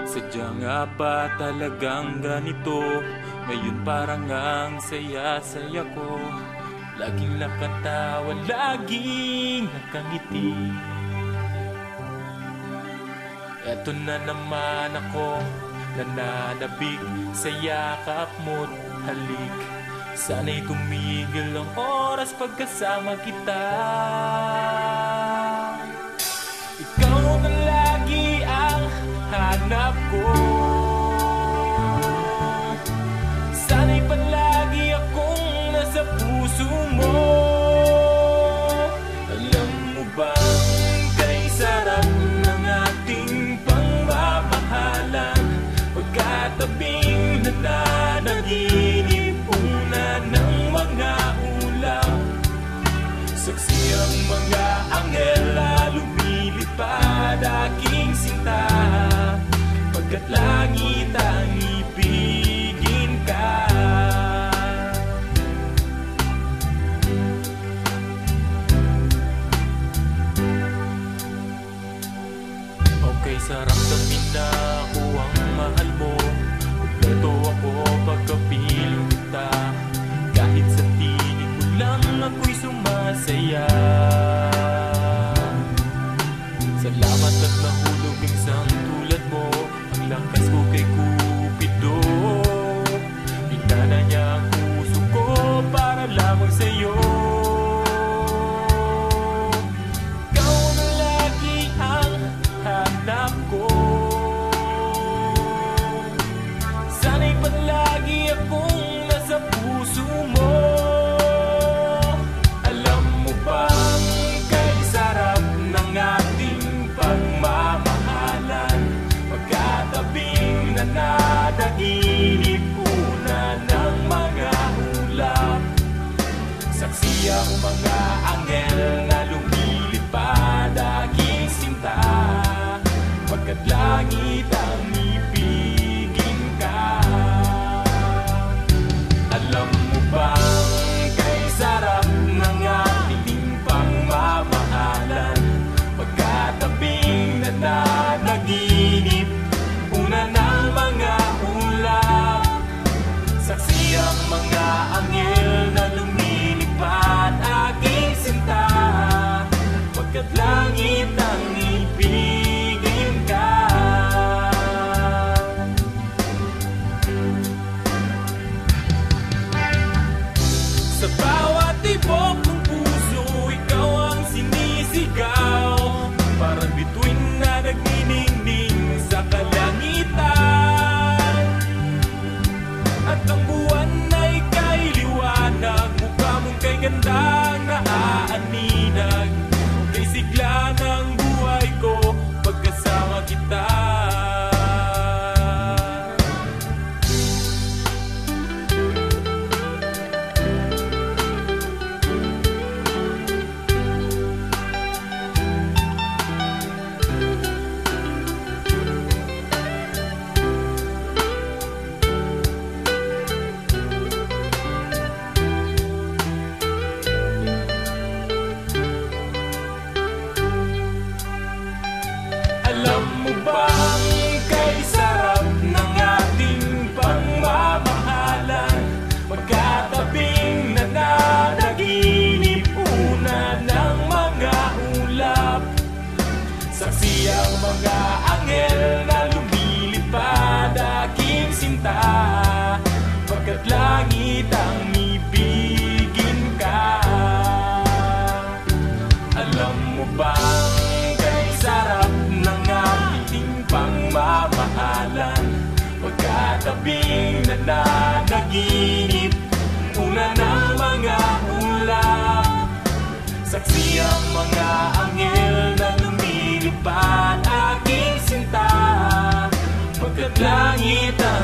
Sadya nga ba talagang ganito? Ngayon parang ang saya-saya ko. Laging nakatawa, laging nakangiti. Eto na naman ako, nananabik sa yakap mo't halik. Sana'y tumigil ang oras pagkasama kita. Ikaw na lagi ang hanap ko. Sana'y palagi akong nasa puso mo. Alam mo bang kay sarap ng ating pangmamahalan? Pagkatabing nananaginip una ng mga ulap. Saksi ang mga anghel na lumilipad aking sinta. Pagkat langit ang ibigin ka. Okay, sarap sabihin na ako ang mahal mo. Kompleto ako pagkapiling kita. Kahit sa tinig mo lang ako'y sumasaya. Salamat at nahulog ang isang tulad mo. Ang lakas ko kay Cupido. Pinana niya ang puso ko para lamang sa'yo. Ikaw na lagi ang hanap ko. Sana'y palagi akong nasa puso mo. Alam mo bang kay sarap ng ating pagmamahalan? Pagkatabing nananaginip una ng mga ulap. Saksi ang mga anghel na lumilipad aking sinta. Pagkat langit ang ibigin ka. Alam mo bang kay sarap ng ating pangmamahalan? Pagkatabing nananaginip una ng mga ulap. Saksi ang mga anghel na lumilipad aking sinta. Pagkat langit ang ibigin ka. Sa bawat tibok ng puso, ikaw ang sinisigaw. Parang bituin na nagniningning sa kalangitan. At ang buwan ay kay liwanag. Mukha mong kay gandang naaaninag. Kay sigla ng buhay ko pagkasama kita. Alam mo bang kay sarap ng ating pagmamahalan? Pagkatabing nananaginip una ng mga ulap. Saksi ang mga anghel na lumilipad aking sinta. Pagkat langit ang ibigin ka. Alam mo bang kay sarap ng ating pangmamahalan? Pagkatabing nananaginip una ng mga ulap. Saksi ang mga anghel na lumilipad aking sinta. Pagkat langit ang